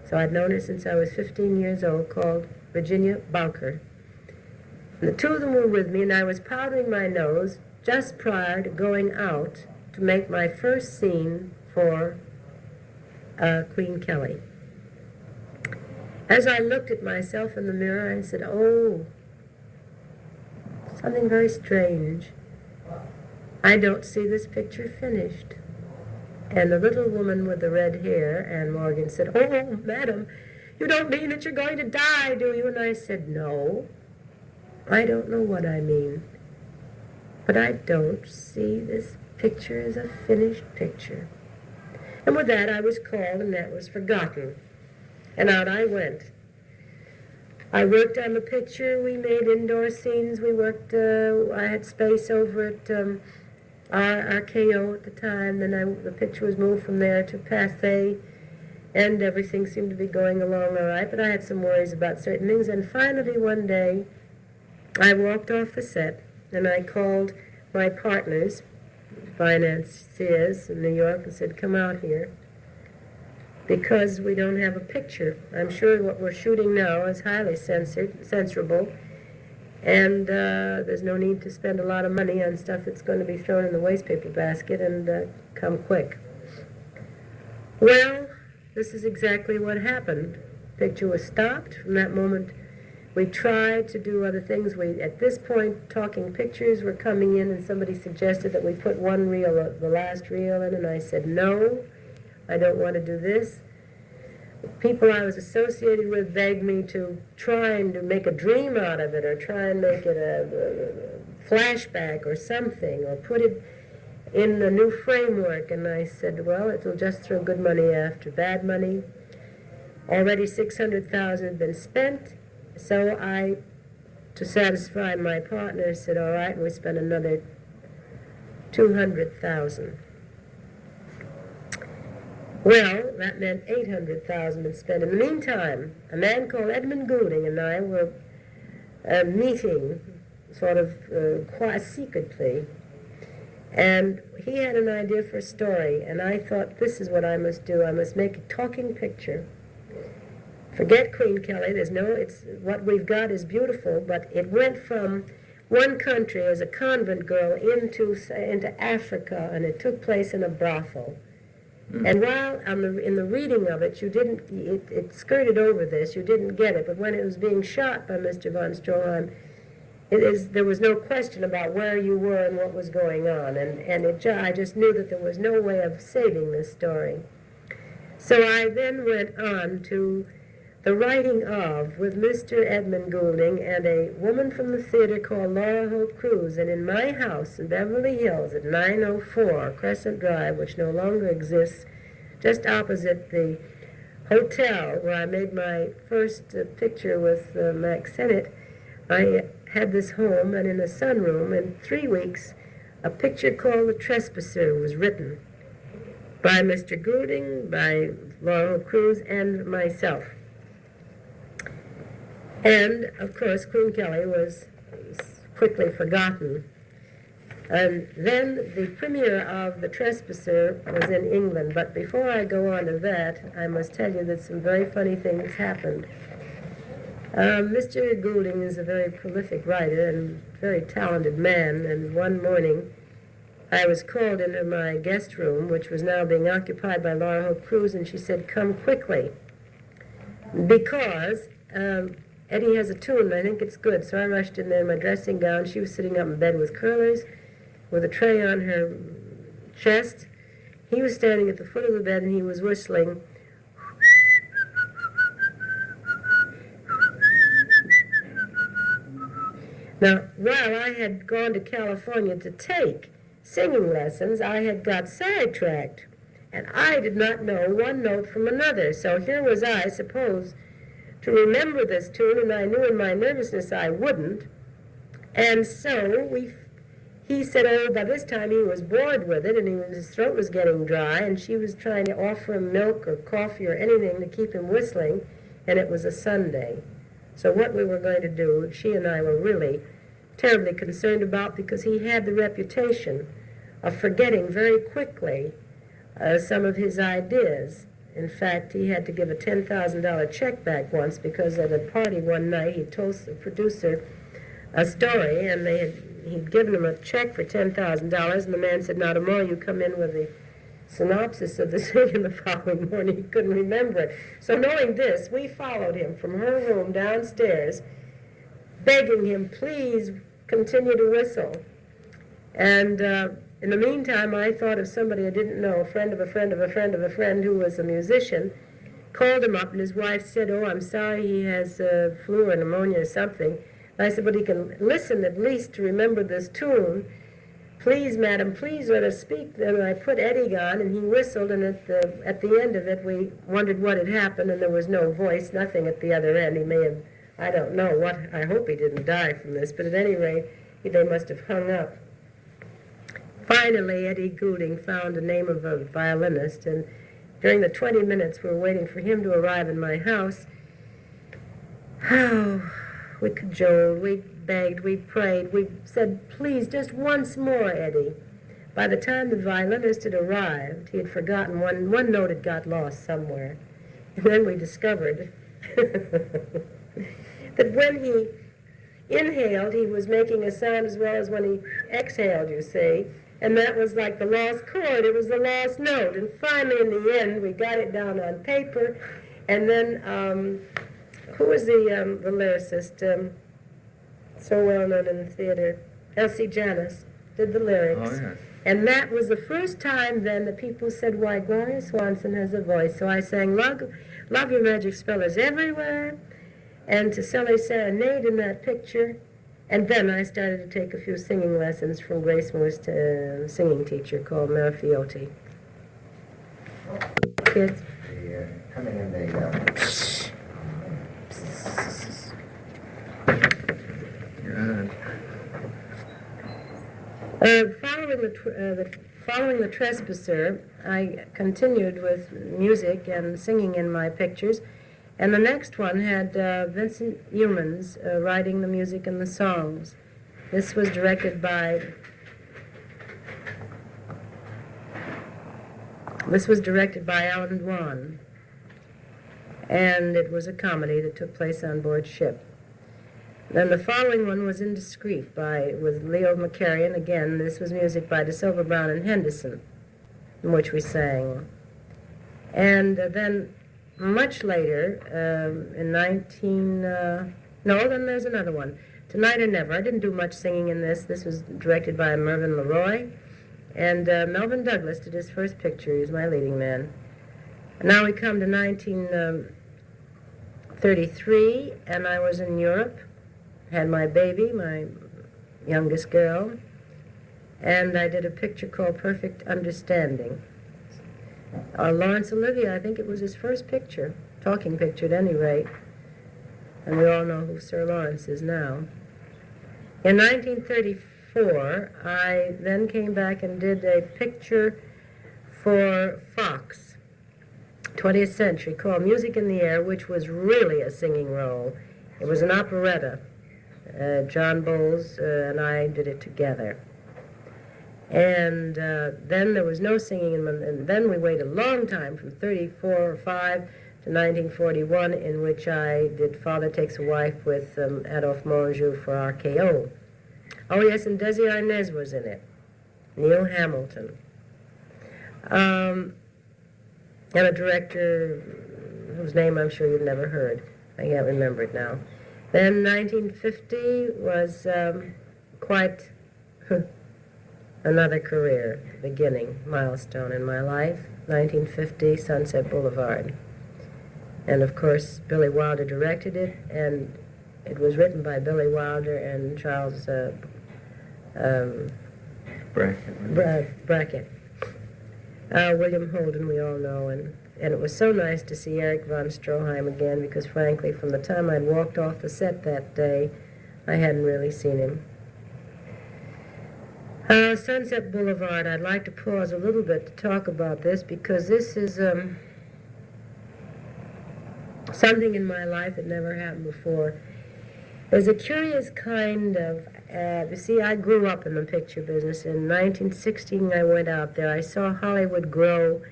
So I'd known her since I was 15 years old, called Virginia Bowker. And the two of them were with me, and I was powdering my nose just prior to going out to make my first scene for Queen Kelly. As I looked at myself in the mirror, I said, oh, something very strange. I don't see this picture finished. And the little woman with the red hair, Anne Morgan, said, oh, madam, you don't mean that you're going to die, do you? And I said, no, I don't know what I mean. But I don't see this picture as a finished picture. And with that, I was called, and that was forgotten. And out I went. I worked on the picture. We made indoor scenes. We worked, I had space over at RKO at the time. Then the picture was moved from there to Pathé, and everything seemed to be going along all right. But I had some worries about certain things. And finally, one day, I walked off the set, and I called my partners, financiers in New York, and said, come out here, because we don't have a picture. I'm sure what we're shooting now is highly censorable, and there's no need to spend a lot of money on stuff that's going to be thrown in the wastepaper basket and come quick. Well, this is exactly what happened. The picture was stopped. From that moment, we tried to do other things. At this point, talking pictures were coming in, and somebody suggested that we put one reel, the last reel in, and I said, no, I don't want to do this. The people I was associated with begged me to try and to make a dream out of it, or try and make it a flashback or something, or put it in a new framework. And I said, well, it'll just throw good money after bad money. Already $600,000 had been spent. So I, to satisfy my partner, said, all right, and we spent another $200,000. Well, that meant $800,000 had spent. In the meantime, a man called Edmund Goulding and I were meeting sort of quite secretly, and he had an idea for a story, and I thought, this is what I must do. I must make a talking picture. Forget Queen Kelly. What we've got is beautiful, but it went from one country as a convent girl into Africa, and it took place in a brothel. And while in the reading of it, it skirted over this, you didn't get it, but when it was being shot by Mr. von Stroheim, there was no question about where you were and what was going on, and I just knew that there was no way of saving this story. So I then went on to the writing of, with Mr. Edmund Goulding and a woman from the theater called Laura Hope Cruz, and in my house in Beverly Hills at 904 Crescent Drive, which no longer exists, just opposite the hotel where I made my first picture with Max Sennett. I had this home, and in a sunroom, in 3 weeks, a picture called The Trespasser was written by Mr. Goulding, by Laura Hope Cruz, and myself. And, of course, Queen Kelly was quickly forgotten. And then the premiere of The Trespasser was in England. But before I go on to that, I must tell you that some very funny things happened. Mr. Goulding is a very prolific writer and very talented man. And one morning, I was called into my guest room, which was now being occupied by Laura Hope Cruz, and she said, come quickly, because Eddie has a tune, and I think it's good. So I rushed in there in my dressing gown. She was sitting up in bed with curlers, with a tray on her chest. He was standing at the foot of the bed, and he was whistling. Now, while I had gone to California to take singing lessons, I had got sidetracked, and I did not know one note from another. So here was I, supposed to remember this tune, and I knew in my nervousness I wouldn't. And so he said, oh, by this time he was bored with it, and his throat was getting dry, and she was trying to offer him milk or coffee or anything to keep him whistling, and it was a Sunday. So what we were going to do, she and I were really terribly concerned about, because he had the reputation of forgetting very quickly some of his ideas. In fact, he had to give a $10,000 check back once, because at a party one night he told the producer a story, and he'd given him a check for $10,000, and the man said, now tomorrow you come in with the synopsis of the scene the following morning. He couldn't remember it. So knowing this, we followed him from her room downstairs, begging him, please continue to whistle. And in the meantime, I thought of somebody I didn't know, a friend of a friend of a friend of a friend who was a musician, called him up, and his wife said, oh, I'm sorry, he has flu or pneumonia or something. And I said, but he can listen at least to remember this tune. Please, madam, please let us speak. Then I put Eddie on, and he whistled, and at the end of it, we wondered what had happened, and there was no voice, nothing at the other end. He may have, I don't know what, I hope he didn't die from this, but at any rate, they must have hung up. Finally, Eddie Goulding found the name of a violinist, and during the 20 minutes we were waiting for him to arrive in my house, oh, we cajoled, we begged, we prayed, we said, please, just once more, Eddie. By the time the violinist had arrived, he had forgotten one note had got lost somewhere. And then we discovered that when he inhaled, he was making a sound as well as when he exhaled, you see. And that was like the lost chord. It was the lost note. And finally, in the end, we got it down on paper. And then, who was the lyricist? So well known in the theater. Elsie Janis did the lyrics. Oh, yes. And that was the first time then that people said, why, Gloria Swanson has a voice. So I sang Love Your Magic Spell is Everywhere, and To Sully Serenade in that picture. And then I started to take a few singing lessons from Grace Moore's singing teacher called Mary Fiotti. Kids? Coming in the You're on. Following the Trespasser, I continued with music and singing in my pictures. And the next one had Vincent Youmans writing the music and the songs. This was directed by Alan Dwan. And it was a comedy that took place on board ship. Then the following one was Indiscreet with Leo McCarrion. Again, this was music by De Silva, Brown, and Henderson, in which we sang. And then much later, in then there's another one, Tonight or Never. I didn't do much singing in this. This was directed by Mervyn Leroy, and Melvyn Douglas did his first picture. He was my leading man. And now we come to 1933, and I was in Europe, had my baby, my youngest girl, and I did a picture called Perfect Understanding. Laurence Olivier, I think it was his first picture, talking picture at any rate. And we all know who Sir Lawrence is now. In 1934, I then came back and did a picture for Fox, 20th Century, called Music in the Air, which was really a singing role. It was an operetta. John Bowles and I did it together. And then there was no singing, and then we waited a long time from 34 or 5 to 1941, in which I did Father Takes a Wife with Adolphe Monjou for RKO. Oh yes, and Desi Arnaz was in it, Neil Hamilton. And a director whose name I'm sure you've never heard. I can't remember it now. Then 1950 was quite another career, beginning, milestone in my life. 1950, Sunset Boulevard. And of course, Billy Wilder directed it, and it was written by Billy Wilder and Charles Brackett. William Holden, we all know, and it was so nice to see Erich von Stroheim again, because frankly, from the time I'd walked off the set that day, I hadn't really seen him. Sunset Boulevard, I'd like to pause a little bit to talk about this, because this is something in my life that never happened before. There's a curious kind of, you see, I grew up in the picture business. In 1916, I went out there. I saw Hollywood grow.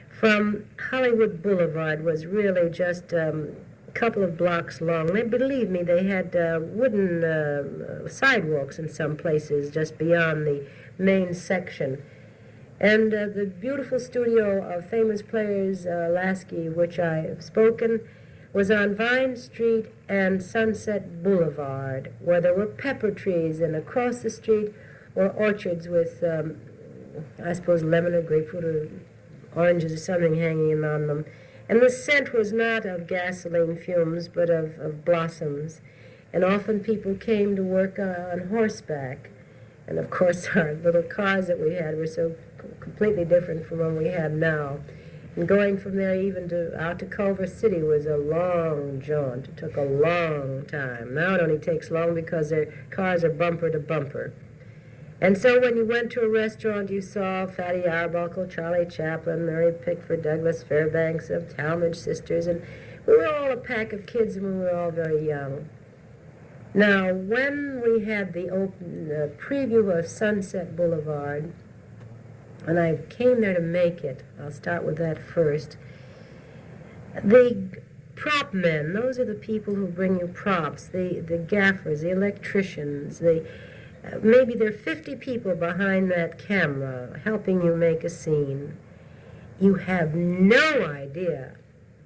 From Hollywood Boulevard was really just a couple of blocks long. Believe me, they had wooden sidewalks in some places just beyond the main section. And the beautiful studio of famous players, Lasky, which I have spoken, was on Vine Street and Sunset Boulevard, where there were pepper trees, and across the street were orchards with, I suppose, lemon or grapefruit or oranges or something hanging on them. And the scent was not of gasoline fumes, but of blossoms. And often people came to work on horseback. And of course, our little cars that we had were so completely different from what we have now. And going from there even out to Culver City was a long jaunt. It took a long time. Now it only takes long because their cars are bumper to bumper. And so when you went to a restaurant, you saw Fatty Arbuckle, Charlie Chaplin, Mary Pickford, Douglas Fairbanks, the Talmadge sisters, and we were all a pack of kids and we were all very young. Now, when we had the preview of Sunset Boulevard, and I came there to make it, I'll start with that first, the prop men, those are the people who bring you props, the gaffers, the electricians, maybe there are 50 people behind that camera helping you make a scene. You have no idea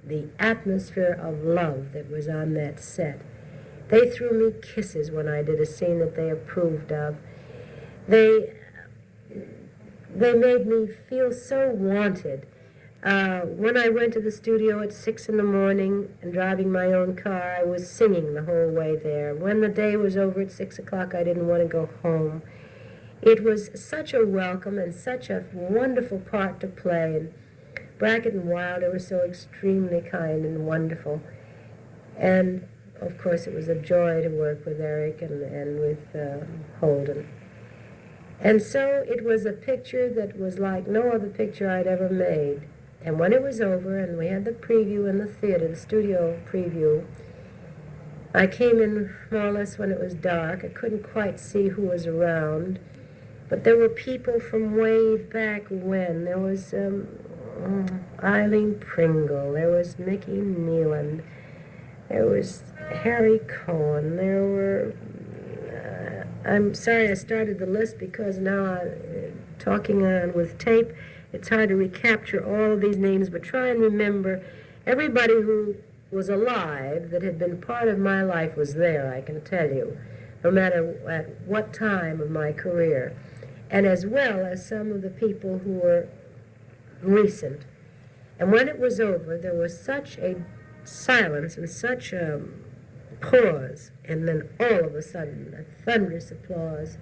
the atmosphere of love that was on that set. They threw me kisses when I did a scene that they approved of. They made me feel so wanted. When I went to the studio at 6 in the morning and driving my own car, I was singing the whole way there. When the day was over at 6 o'clock, I didn't want to go home. It was such a welcome and such a wonderful part to play. And Brackett and Wilder were so extremely kind and wonderful. And, of course, it was a joy to work with Eric and with Holden. And so it was a picture that was like no other picture I'd ever made. And when it was over and we had the preview in the theater, the studio preview, I came in more or less when it was dark. I couldn't quite see who was around. But there were people from way back when. There was Eileen Pringle. There was Mickey Neeland. There was Harry Cohen. There were... I'm sorry I started the list because now talking on with tape, it's hard to recapture all of these names, but try and remember everybody who was alive that had been part of my life was there, I can tell you, no matter at what time of my career, and as well as some of the people who were recent. And when it was over, there was such a silence and such a pause, and then all of a sudden, a thunderous applause.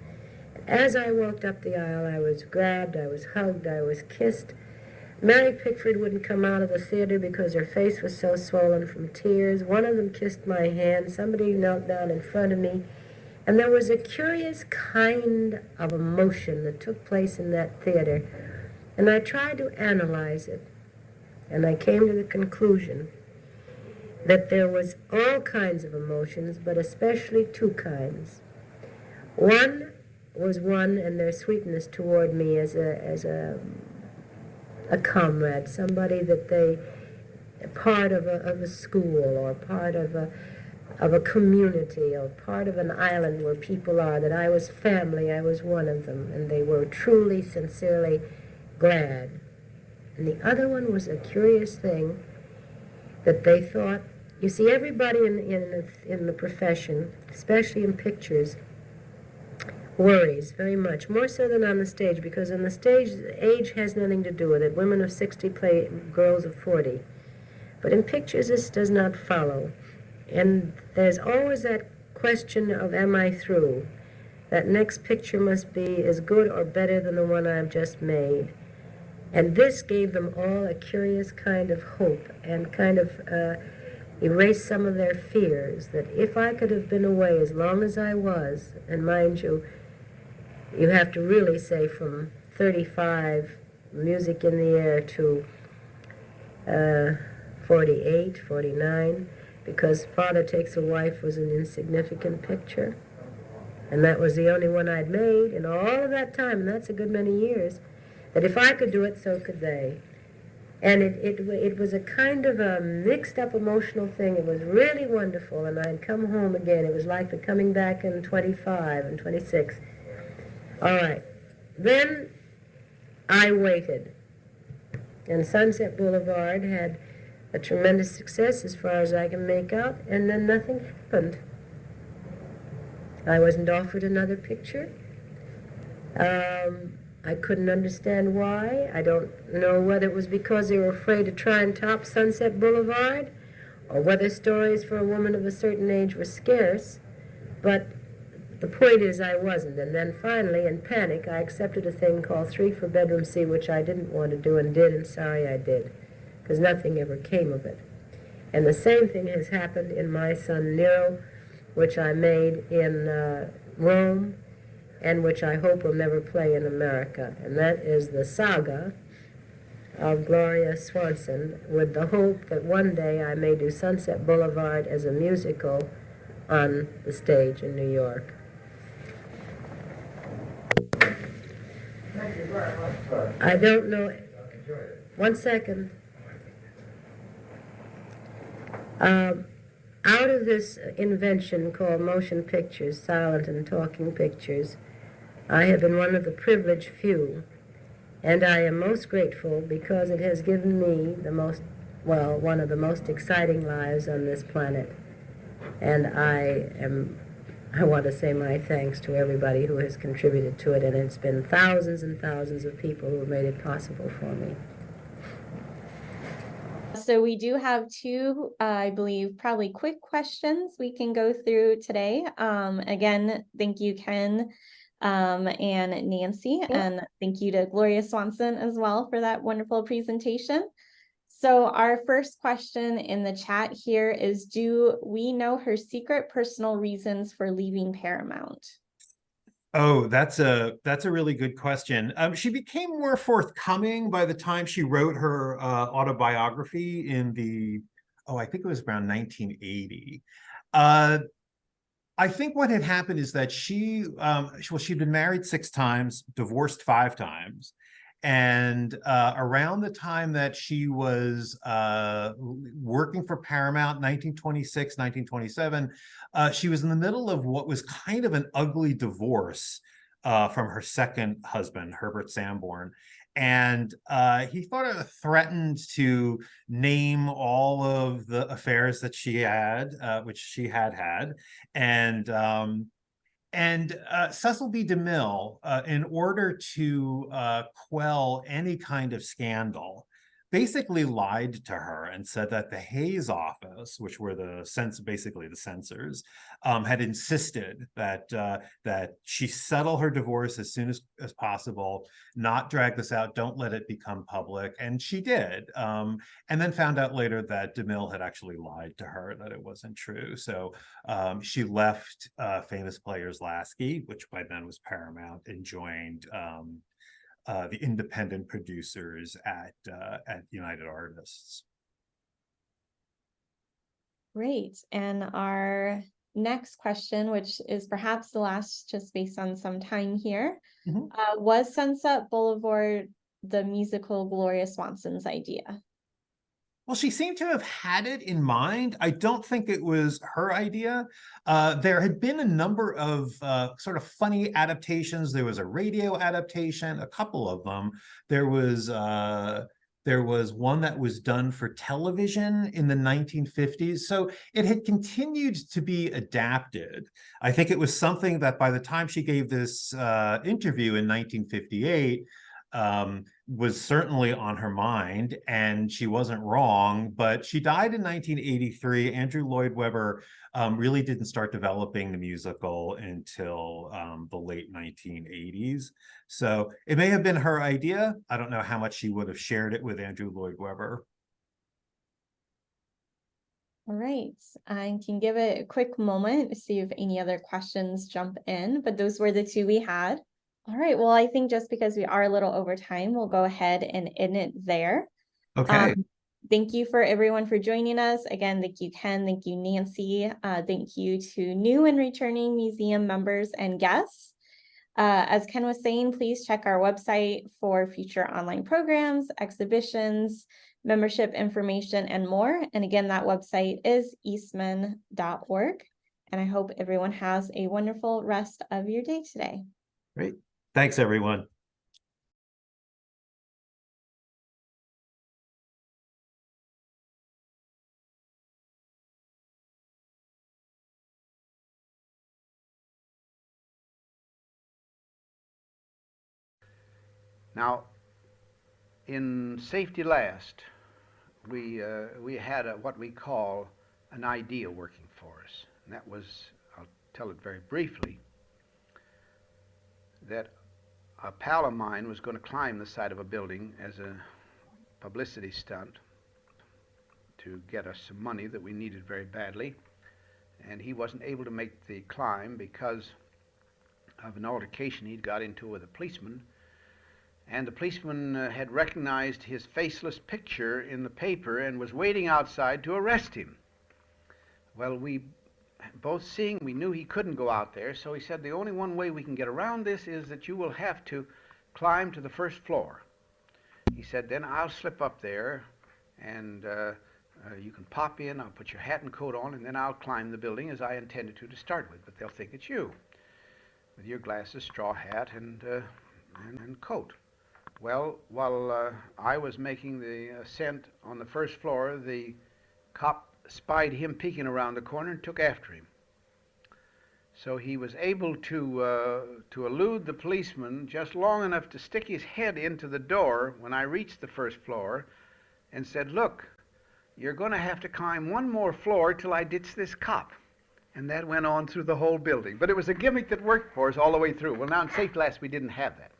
As I walked up the aisle, I was grabbed, I was hugged, I was kissed. Mary Pickford wouldn't come out of the theater because her face was so swollen from tears. One of them kissed my hand. Somebody knelt down in front of me. And there was a curious kind of emotion that took place in that theater. And I tried to analyze it. And I came to the conclusion that there was all kinds of emotions, but especially two kinds. One was one and their sweetness toward me as a comrade, somebody that they, part of a school or part of a community or part of an island where people are, that I was family, I was one of them, and they were truly, sincerely glad. And the other one was a curious thing that they thought, you see, everybody in the profession, especially in pictures, worries very much, more so than on the stage, because on the stage, age has nothing to do with it. Women of 60 play girls of 40. But in pictures, this does not follow. And there's always that question of, am I through? That next picture must be as good or better than the one I've just made. And this gave them all a curious kind of hope and kind of erased some of their fears, that if I could have been away as long as I was, and mind you, you have to really say from 35, Music in the Air, to 48, 49, because Father Takes a Wife was an insignificant picture, and that was the only one I'd made in all of that time, and that's a good many years, that if I could do it, so could they. And it was a kind of a mixed-up emotional thing. It was really wonderful, and I'd come home again. It was like the coming back in 25 and 26. All right. Then I waited. And Sunset Boulevard had a tremendous success as far as I can make out, and then nothing happened. I wasn't offered another picture. I couldn't understand why. I don't know whether it was because they were afraid to try and top Sunset Boulevard, or whether stories for a woman of a certain age were scarce, but the point is I wasn't. And then finally, in panic, I accepted a thing called 3 for Bedroom C, which I didn't want to do and did, and sorry I did, because nothing ever came of it. And the same thing has happened in My Son Nero, which I made in Rome, and which I hope will never play in America. And that is the saga of Gloria Swanson, with the hope that one day I may do Sunset Boulevard as a musical on the stage in New York. Thank you very much. I don't know. Enjoyed it. 1 second. Out of this invention called motion pictures, silent and talking pictures, I have been one of the privileged few, and I am most grateful because it has given me one of the most exciting lives on this planet. And I want to say my thanks to everybody who has contributed to it, and it's been thousands and thousands of people who have made it possible for me. So we do have two, I believe, probably quick questions we can go through today. Again, thank you, Ken and Nancy, and thank you to Gloria Swanson as well for that wonderful presentation. So our first question in the chat here is, do we know her secret personal reasons for leaving Paramount? Oh, that's a really good question. She became more forthcoming by the time she wrote her autobiography in I think it was around 1980. I think what had happened is that she'd been married 6 times, divorced 5 times. And around the time that she was working for Paramount, 1926, 1927, she was in the middle of what was kind of an ugly divorce from her second husband, Herbert Sanborn. And he sort of threatened to name all of the affairs that she had, which she had had. And Cecil B. DeMille, in order to quell any kind of scandal, basically lied to her and said that the Hayes office, which were basically the censors, had insisted that she settle her divorce as soon as possible, not drag this out, don't let it become public, and she did. And then found out later that DeMille had actually lied to her, that it wasn't true. So she left Famous Players Lasky, which by then was Paramount, and joined the independent producers at United Artists. Great. And our next question, which is perhaps the last, just based on some time here, was Sunset Boulevard the musical Gloria Swanson's idea? Well, she seemed to have had it in mind. I don't think it was her idea. There had been a number of sort of funny adaptations. There was a radio adaptation, a couple of them. There was one that was done for television in the 1950s. So it had continued to be adapted. I think it was something that by the time she gave this interview in 1958, was certainly on her mind, and she wasn't wrong. But she died in 1983. Andrew Lloyd Webber really didn't start developing the musical until the late 1980s. So it may have been her idea. I don't know how much she would have shared it with Andrew Lloyd Webber. All right, I can give it a quick moment to see if any other questions jump in, but those were the two we had. All right, well, I think just because we are a little over time, we'll go ahead and end it there. Okay. Thank you for everyone for joining us. Again, thank you, Ken. Thank you, Nancy. Thank you to new and returning museum members and guests. As Ken was saying, please check our website for future online programs, exhibitions, membership information, and more. And again, that website is eastman.org. And I hope everyone has a wonderful rest of your day today. Great. Thanks, everyone. Now, in Safety Last, we had what we call an idea working for us. And that was, I'll tell it very briefly, that a pal of mine was going to climb the side of a building as a publicity stunt to get us some money that we needed very badly. And he wasn't able to make the climb because of an altercation he'd got into with a policeman. And the policeman had recognized his faceless picture in the paper and was waiting outside to arrest him. Well, we both seeing, we knew he couldn't go out there, so he said, the only one way we can get around this is that you will have to climb to the first floor. He said, then I'll slip up there and you can pop in, I'll put your hat and coat on, and then I'll climb the building as I intended to start with, but they'll think it's you with your glasses, straw hat, and coat. Well, while I was making the ascent on the first floor, the cop spied him peeking around the corner and took after him. So he was able to elude the policeman just long enough to stick his head into the door when I reached the first floor and said, look, you're going to have to climb one more floor till I ditch this cop. And that went on through the whole building. But it was a gimmick that worked for us all the way through. Well, now in Safety Last we didn't have that.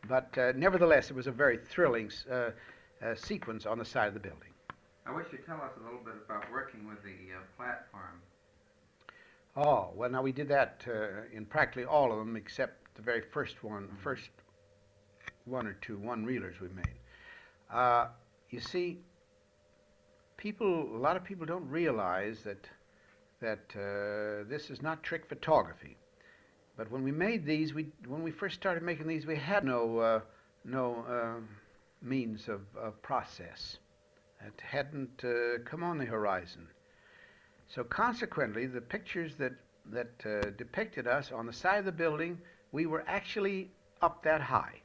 But nevertheless, it was a very thrilling sequence on the side of the building. I wish you'd tell us a little bit about working with the platform. Oh, well, now we did that in practically all of them except the very first one, first one or two one-reelers we made. You see, a lot of people don't realize that this is not trick photography. But when we made these, when we first started making these, we had no means of process. It hadn't come on the horizon. So consequently, the pictures that depicted us on the side of the building, we were actually up that high.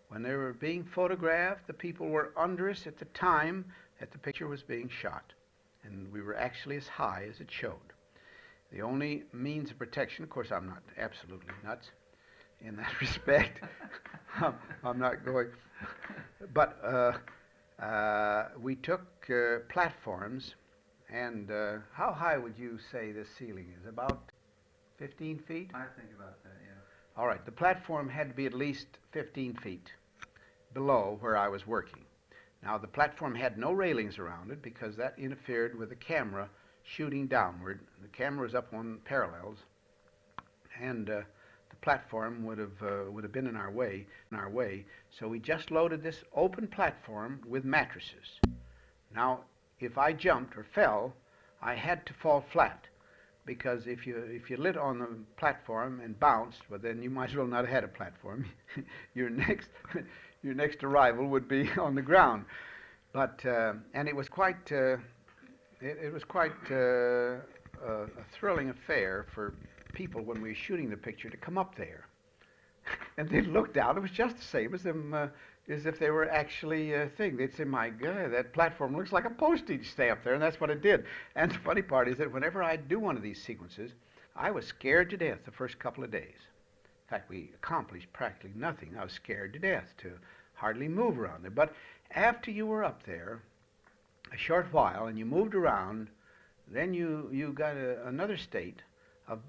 When they were being photographed, the people were under us at the time that the picture was being shot. And we were actually as high as it showed. The only means of protection, of course, I'm not absolutely nuts in that respect. I'm not going. But we took platforms, and how high would you say this ceiling is? About 15 feet? I think about that, yeah. All right, the platform had to be at least 15 feet below where I was working. Now, the platform had no railings around it because that interfered with the camera shooting downward. The camera was up on parallels, and the platform would have been in our way. So we just loaded this open platform with mattresses. Now, if I jumped or fell, I had to fall flat, because if you lit on the platform and bounced, well, then you might as well not have had a platform. your next arrival would be on the ground. But and it was quite. It was quite a thrilling affair for people when we were shooting the picture to come up there. And they'd look down, it was just the same as them, as if they were actually a thing. They'd say, my God, that platform looks like a postage stamp there, and that's what it did. And the funny part is that whenever I'd do one of these sequences, I was scared to death the first couple of days. In fact, we accomplished practically nothing. I was scared to death to hardly move around there. But after you were up there a short while and you moved around, then you got another state of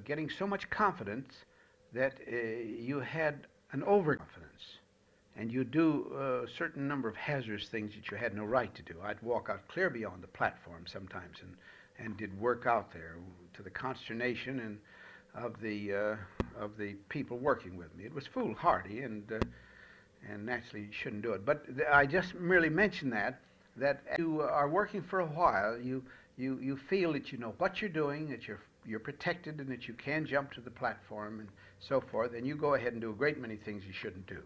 getting so much confidence that you had an overconfidence, and you do a certain number of hazardous things that you had no right to do. I'd walk out clear beyond the platform sometimes and did work out there to the consternation and of the people working with me. It was foolhardy, and naturally you shouldn't do it. But I just merely mention that you are working for a while, you feel that you know what you're doing, that you're protected, and that you can jump to the platform and so forth, and you go ahead and do a great many things you shouldn't do.